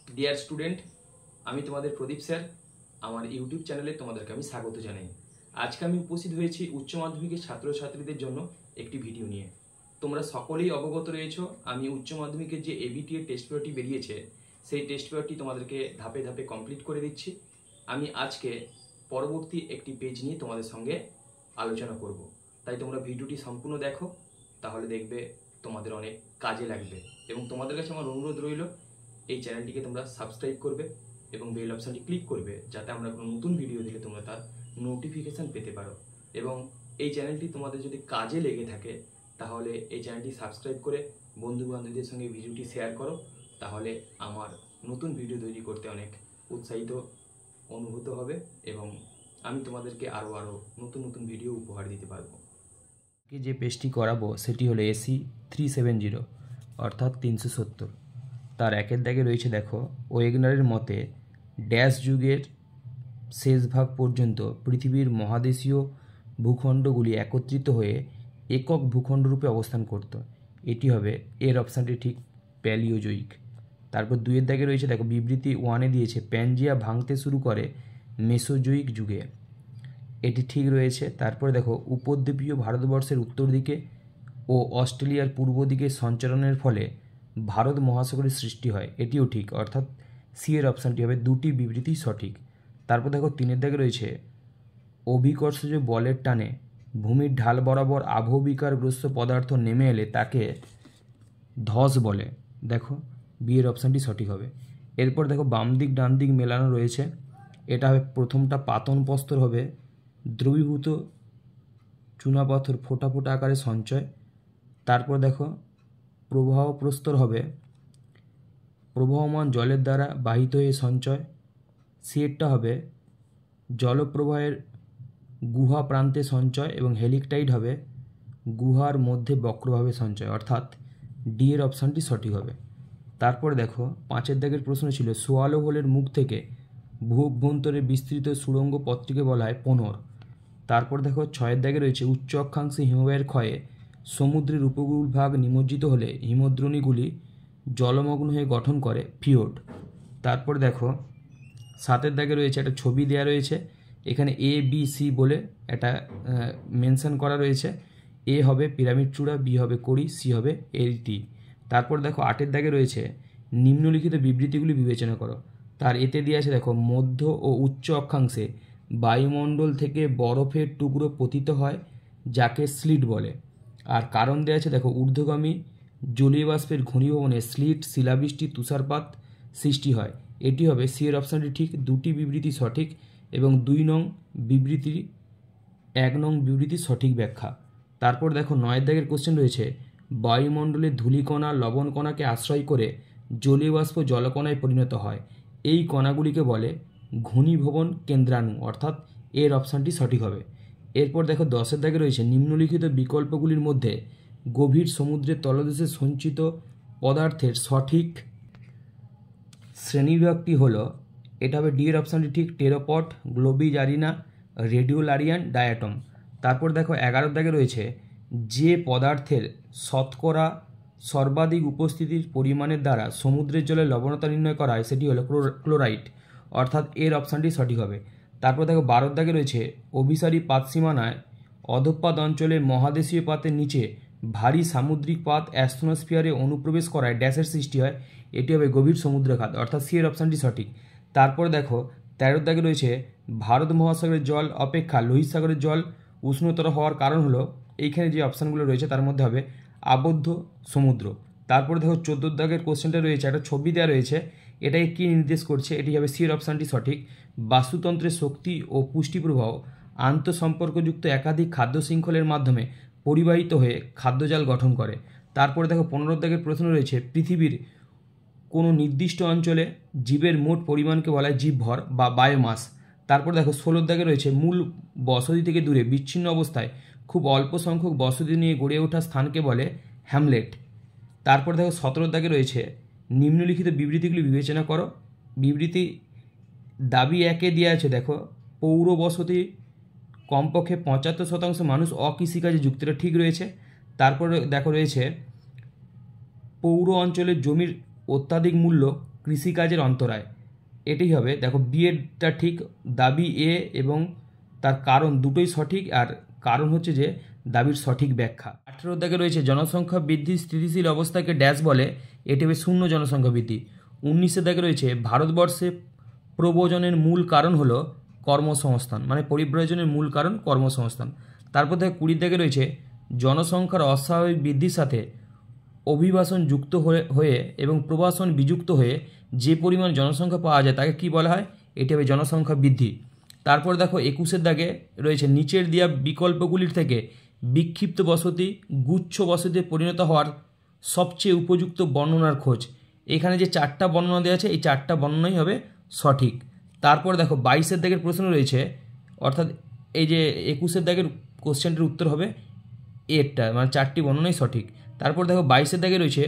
Dear student, আমি তোমাদের প্রদীপ sir. আমার ইউটিউব চ্যানেলে তোমাদেরকে আমি স্বাগত জানাই। আজকে আমি উপস্থিত হয়েছি উচ্চ মাধ্যমিকের ছাত্রছাত্রীদের জন্য একটি ভিডিও নিয়ে। তোমরা সকলেই অবগত রয়েছো, আমি উচ্চ মাধ্যমিকের যে এবিটি এর টেস্ট পেপারটি বেরিয়েছে সেই টেস্ট পেপারটি তোমাদেরকে ধাপে ধাপে কমপ্লিট করে দিচ্ছি। আমি আজকে পরবর্তী একটি পেজ নিয়ে তোমাদের সঙ্গে আলোচনা করব, তাই তোমরা ভিডিওটি সম্পূর্ণ দেখো, তাহলে দেখবে তোমাদের অনেক কাজে লাগবে। এবং তোমাদের কাছে আমার অনুরোধ রইল, এই চ্যানেলটিকে তোমরা সাবস্ক্রাইব করবে এবং বেল অপশানটি ক্লিক করবে, যাতে আমরা কোনো নতুন ভিডিও দিলে তোমরা তার নোটিফিকেশান পেতে পারো। এবং এই চ্যানেলটি তোমাদের যদি কাজে লেগে থাকে তাহলে এই চ্যানেলটি সাবস্ক্রাইব করে বন্ধু বান্ধবদের সঙ্গে ভিডিওটি শেয়ার করো, তাহলে আমার নতুন ভিডিও তৈরি করতে অনেক উৎসাহিত অনুভূত হবে এবং আমি তোমাদেরকে আরও নতুন নতুন ভিডিও উপহার দিতে পারবো। যে পেজটি করাবো সেটি হলো এসি 370 অর্থাৎ 370। তার একের দাগে রয়েছে, দেখো, ওয়েগনারের মতে ড্যাশ যুগের শেষ ভাগ পর্যন্ত পৃথিবীর মহাদেশীয় ভূখণ্ডগুলি একত্রিত হয়ে একক ভূখণ্ডরূপে অবস্থান করত। এটি হবে এর অপশানটি ঠিক, প্যালিওজয়িক। তারপর দুইয়ের দাগে রয়েছে, দেখো, বিবৃতি 1-এ দিয়েছে প্যানজিয়া ভাঙতে শুরু করে মেসোজয়িক যুগে। এটি ঠিক রয়েছে। তারপরে দেখো, উপদ্বীপীয় ভারতবর্ষের উত্তর দিকে ও অস্ট্রেলিয়ার পূর্ব দিকে সঞ্চালনের ফলে ভারত মহাসাগরের সৃষ্টি হয়। এটিও ঠিক, অর্থাৎ সি এর অপশানটি হবে। দুটি বিবৃতি সঠিক। তারপর দেখো, 3-এর দাগে রয়েছে অভিকর্ষজ বলের টানে ভূমির ঢাল বরাবর আবহবিকারগ্রস্ত পদার্থ নেমে এলে তাকে ধস বলে। দেখো, বি এর অপশানটি সঠিক হবে। এরপর দেখো, বাম দিক ডান দিক মেলানো রয়েছে। এটা হবে প্রথমটা পাতন প্রস্তর হবে দ্রবীভূত চুনাপাথর ফোঁটা ফোঁটা আকারে সঞ্চয়। তারপর দেখো, প্রবাহ প্রস্তর হবে প্রবাহমান জলের দ্বারা বাহিত হয়ে সঞ্চয়। সিয়েরটা হবে জলপ্রবাহের গুহা প্রান্তে সঞ্চয় এবং হেলিকটাইড হবে গুহার মধ্যে বক্রভাবে সঞ্চয়, অর্থাৎ ডি এর অপশানটি সঠিক হবে। তারপরে দেখো, 5-এর দাগের প্রশ্ন ছিল সোয়ালো হোলের মুখ থেকে ভূ অভ্যন্তরে বিস্তৃত সুড়ঙ্গ পথটিকে বলা হয় পোনর। তারপর দেখো, 6-এর দাগে রয়েছে উচ্চ অক্ষাংশে হিমবাহের ক্ষয়ে সমুদ্রের উপকূল ভাগ নিমজ্জিত হলে হিমদ্রোণীগুলি জলমগ্ন হয়ে গঠন করে ফিওর্ড। তারপর দেখো, 7-এর দাগে রয়েছে একটা ছবি দেওয়া রয়েছে, এখানে এ বি সি বলে এটা মেনশন করা রয়েছে। এ হবে পিরামিড চূড়া, বি হবে কড়ি, সি হবে এটি। তারপর দেখো, 8-এর দাগে রয়েছে নিম্নলিখিত বিবৃতিগুলি বিবেচনা করো। তার এতে দেওয়া আছে, দেখো, মধ্য ও উচ্চ অক্ষাংশে বায়ুমণ্ডল থেকে বরফের টুকরো পতিত হয় যাকে স্লিট বলে। আর কারণ দেওয়া আছে, দেখো, ঊর্ধ্বগামী জলীয় বাষ্পের ঘনীভবনে স্লিট, শিলাবৃষ্টি, তুষারপাত সৃষ্টি হয়। এটি হবে সি এর অপশানটি ঠিক। দুটি বিবৃতি সঠিক এবং 2 নং বিবৃতি 1 নং বিবৃতি সঠিক ব্যাখ্যা। তারপর দেখো, 9-এর দাগের কোশ্চেন রয়েছে বায়ুমণ্ডলের ধূলিকণা লবণকণাকে আশ্রয় করে জলীয় বাষ্প জলকণায় পরিণত হয়। এই কণাগুলিকে বলে ঘনীভবন কেন্দ্রাণু, অর্থাৎ এর অপশানটি সঠিক হবে। এরপর দেখো, 10-এর দাগে রয়েছে নিম্নলিখিত বিকল্পগুলির মধ্যে গভীর সমুদ্রের তলদেশে সঞ্চিত পদার্থের সঠিক শ্রেণীবিভাগটি হলো, এটা হবে ডি এর অপশানটি ঠিক, টেরোপট, গ্লোবিজারিনা, রেডিওলারিয়ান, ডায়াটম। তারপর দেখো, 11-এর দাগে রয়েছে যে পদার্থের শতকরা সর্বাধিক উপস্থিতির পরিমাণের দ্বারা সমুদ্রের জলে লবণতা নির্ণয় করা হয় সেটি হলো ক্লোরাইড, অর্থাৎ এর অপশানটি সঠিক হবে। তারপর দেখো, 12-এর দাগে রয়েছে অভিসারী পাতসীমানায় অধঃপাত অঞ্চলে মহাদেশীয় পাতের নিচে ভারী সামুদ্রিক পাত অ্যাস্ট্রোস্ফিয়ারে অনুপ্রবেশ করায় ড্যাশের সৃষ্টি হয়। এটি হবে গভীর সমুদ্রখাত, অর্থাৎ সি এর অপশানটি সঠিক। তারপর দেখো, 13-এর দাগে রয়েছে ভারত মহাসাগরের জল অপেক্ষা লোহিত সাগরের জল উষ্ণতর হওয়ার কারণ হলো, এইখানে যে অপশানগুলো রয়েছে তার মধ্যে হবে আবদ্ধ সমুদ্র। তারপর দেখো, 14-এর দাগের কোশ্চেনটা রয়েছে, একটা ছবি দেওয়া রয়েছে, এটাকে কী নির্দেশ করছে, এটি হবে সি এর অপশানটি সঠিক। বাস্তুতন্ত্রের শক্তি ও পুষ্টি প্রবাহ আন্তঃসম্পর্কযুক্ত একাধিক খাদ্য শৃঙ্খলের মাধ্যমে পরিবাহিত হয়ে খাদ্যজাল গঠন করে। তারপরে দেখো, 15-এর দাগের প্রশ্ন রয়েছে পৃথিবীর কোনো নির্দিষ্ট অঞ্চলে জীবের মোট পরিমাণকে বলা হয় জীবভর বা বায়োমাস। তারপর দেখো, 16-এর দাগে রয়েছে মূল বসতি থেকে দূরে বিচ্ছিন্ন অবস্থায় খুব অল্প সংখ্যক বসতি নিয়ে গড়ে ওঠা স্থানকে বলে হ্যামলেট। তারপর দেখো, 17-এর দাগে রয়েছে নিম্নলিখিত বিবৃতিগুলি বিবেচনা করো। বিবৃতি দাবি 1-এ দেওয়া আছে, দেখো, পৌর বসতি কমপক্ষে 75% মানুষ অকৃষিকাজে যুক্ত, এটা ঠিক রয়েছে। তারপরে দেখো রয়েছে পৌর অঞ্চলের জমির অত্যাধিক মূল্য কৃষিকাজের অন্তরায়, এটাই হবে। দেখো বিএডটা ঠিক, দাবি এ এবং তার কারণ দুটোই সঠিক, আর কারণ হচ্ছে যে দাবির সঠিক ব্যাখ্যা। 18 দাগে রয়েছে জনসংখ্যা বৃদ্ধির স্থিতিশীল অবস্থাকে ড্যাশ বলে, এটি হবে শূন্য জনসংখ্যা বৃদ্ধি। 19 দাগে রয়েছে ভারতবর্ষে প্রব্রজনের মূল কারণ হলো কর্মসংস্থান, মানে পরিব্রজনের মূল কারণ কর্মসংস্থান। তারপর থেকে 20 দাগে রয়েছে জনসংখ্যার অস্বাভাবিক বৃদ্ধির সাথে অভিবাসন যুক্ত হয়ে এবং প্রবাসন বিযুক্ত হয়ে যে পরিমাণ জনসংখ্যা পাওয়া যায় তাকে কি বলা হয়, এটি হবে জনসংখ্যা বৃদ্ধি। তারপর দেখো 21 দাগে রয়েছে নিচের দেওয়া বিকল্পগুলির থেকে বিক্ষিপ্ত বসতি গুচ্ছ বসতিতে পরিণত হওয়ার সবচেয়ে উপযুক্ত বর্ণনার খোঁজ। এখানে যে 4টা বর্ণনা দেওয়া আছে এই 4টা বর্ণনাই হবে সঠিক। তারপর দেখো 22 দাগের প্রশ্ন রয়েছে, অর্থাৎ এই যে 21 দাগের কোশ্চেনটির উত্তর হবে এরটা, মানে 4টি বর্ণনাই সঠিক। তারপর দেখো 22 দাগে রয়েছে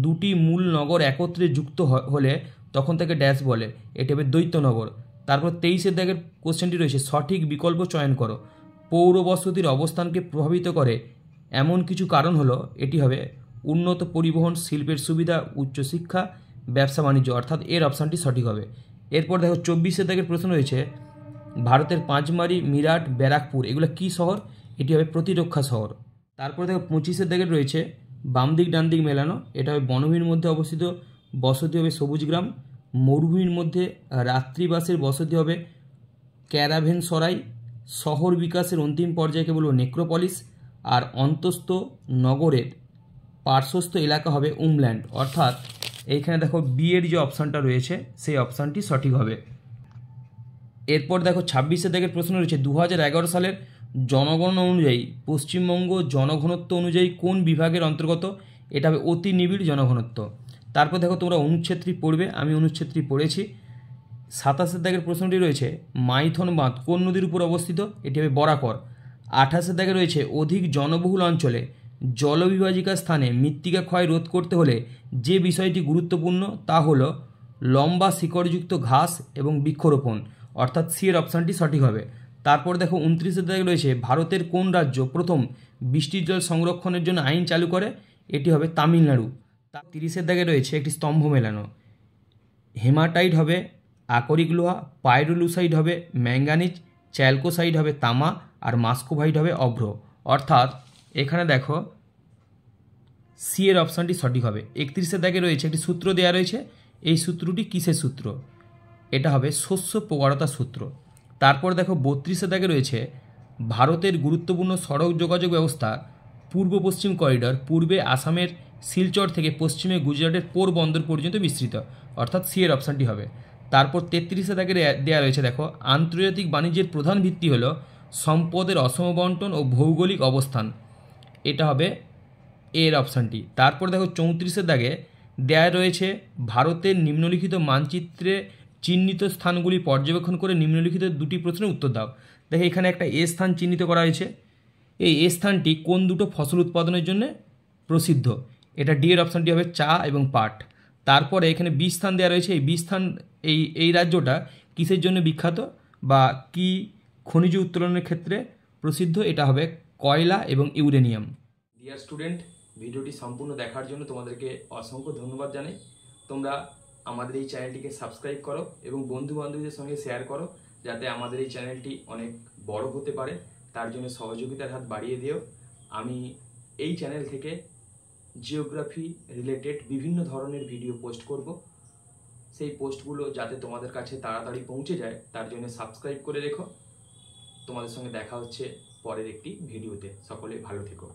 দুটি মূল নগর একত্রে যুক্ত হলে তখন তাকে ড্যাশ বলে, এটি হবে দ্বৈত নগর। তারপর 23 দাগের কোশ্চেনটি রয়েছে সঠিক বিকল্প চয়ন করো। পৌর বসতির অবস্থানকে প্রভাবিত করে এমন কিছু কারণ হলো, এটি হবে উন্নত পরিবহন, শিল্পের সুবিধা, উচ্চশিক্ষা, ব্যবসা বাণিজ্য, অর্থাৎ এর অপশানটি সঠিক হবে। এরপর দেখো 24 দাগের প্রশ্ন রয়েছে ভারতের পাঁচমারি, মিরাট, ব্যারাকপুর এগুলো কি শহর, এটি হবে প্রতিরক্ষা শহর। তারপর দেখো 25 দাগের রয়েছে বাম দিক ডান দিক মেলানো, এটা হবে বনভূমির মধ্যে অবস্থিত বসতি হবে সবুজ গ্রাম, মরুভূমির মধ্যে রাত্রিবাসের বসতি হবে ক্যারাভেন সরাই, শহর বিকাশের অন্তিম পর্যায়কে বলবো নেক্রোপলিস, আর অন্তস্থ নগরের পার্শ্বস্থ এলাকা হবে উমল্যান্ড। অর্থাৎ এইখানে দেখো বি এর যে অপশানটা রয়েছে সেই অপশানটি সঠিক হবে। এরপর দেখো 26 দাগের প্রশ্ন রয়েছে 2011 সালের জনগণনা অনুযায়ী পশ্চিমবঙ্গ জনঘনত্ব অনুযায়ী কোন বিভাগের অন্তর্গত, এটা হবে অতি নিবিড় জনঘনত্ব। তারপর দেখো তোমরা অনুচ্ছেদটি পড়বে, আমি অনুচ্ছেদটি পড়েছি। 27 দাগের প্রশ্নটি রয়েছে মাইথন বাঁধ কোন নদীর উপর অবস্থিত, এটি হবে বরাকর। 28 দাগে রয়েছে অধিক জনবহুল অঞ্চলে জলবিভাজিকা স্থানে মৃত্তিকা ক্ষয় রোধ করতে হলে যে বিষয়টি গুরুত্বপূর্ণ তা হলো লম্বা শিকড়যুক্ত ঘাস এবং বৃক্ষরোপণ, অর্থাৎ সি এর অপশানটি সঠিক হবে। তারপর দেখো 29 দাগে রয়েছে ভারতের কোন রাজ্য প্রথম বৃষ্টির জল সংরক্ষণের জন্য আইন চালু করে, এটি হবে তামিলনাড়ু। 30 দাগে রয়েছে একটি স্তম্ভ মেলানো, হেমাটাইট হবে আকরিক লোহা, পাইরোলুসাইড হবে ম্যাঙ্গানিজ, চ্যালকোসাইড হবে তামা, আর মাস্কোভাইট হবে অভ্র। অর্থাৎ এখানে দেখো সি এর অপশানটি সঠিক হবে। 31 দাগে রয়েছে একটি সূত্র দেওয়া রয়েছে, এই সূত্রটি কিসের সূত্র, এটা হবে শস্য প্রগাঢ়তা সূত্র। তারপর দেখো 32 দাগে রয়েছে ভারতের গুরুত্বপূর্ণ সড়ক যোগাযোগ ব্যবস্থা পূর্ব পশ্চিম করিডর পূর্বে আসামের শিলচর থেকে পশ্চিমে গুজরাটের পোরবন্দর পর্যন্ত বিস্তৃত, অর্থাৎ সি এর অপশানটি হবে। তারপর 33 দাগে দেওয়া রয়েছে দেখো আন্তর্জাতিক বাণিজ্যের প্রধান ভিত্তি হলো সম্পদের অসম বন্টন ও ভৌগোলিক অবস্থান, এটা হবে এর অপশানটি। তারপর দেখো 34 দাগে দেয়া রয়েছে ভারতের নিম্নলিখিত মানচিত্রে চিহ্নিত স্থানগুলি পর্যবেক্ষণ করে নিম্নলিখিত দুটি প্রশ্নের উত্তর দাও। দেখো এখানে একটা এ স্থান চিহ্নিত করা হয়েছে, এই এ স্থানটি কোন দুটো ফসল উৎপাদনের জন্য প্রসিদ্ধ, এটা ডি এর অপশানটি হবে চা এবং পাট। তারপরে এখানে বি স্থান দেওয়া রয়েছে, এই বি স্থান এই রাজ্যটা কিসের জন্য বিখ্যাত বা কি খনিজ উত্তোলনের ক্ষেত্রে প্রসিদ্ধ, এটা হবে কয়লা এবং ইউরেনিয়াম। ডিয়ার স্টুডেন্ট, ভিডিওটি সম্পূর্ণ দেখার জন্য তোমাদেরকে অসংখ্য ধন্যবাদ জানাই। তোমরা আমাদের এই চ্যানেলটিকে সাবস্ক্রাইব করো এবং বন্ধু বান্ধবীদের সঙ্গে শেয়ার করো, যাতে আমাদের এই চ্যানেলটি অনেক বড় হতে পারে, তার জন্য সহযোগিতার হাত বাড়িয়ে দিও। আমি এই চ্যানেল থেকে জিওগ্রাফি রিলেটেড বিভিন্ন ধরনের ভিডিও পোস্ট করব, সেই পোস্টগুলো যাতে তোমাদের কাছে তাড়াতাড়ি পৌঁছে যায় তার জন্য সাবস্ক্রাইব করে রেখো। তোমাদের সঙ্গে দেখা হচ্ছে পরের একটি ভিডিওতে, সকলে ভালো থেকো।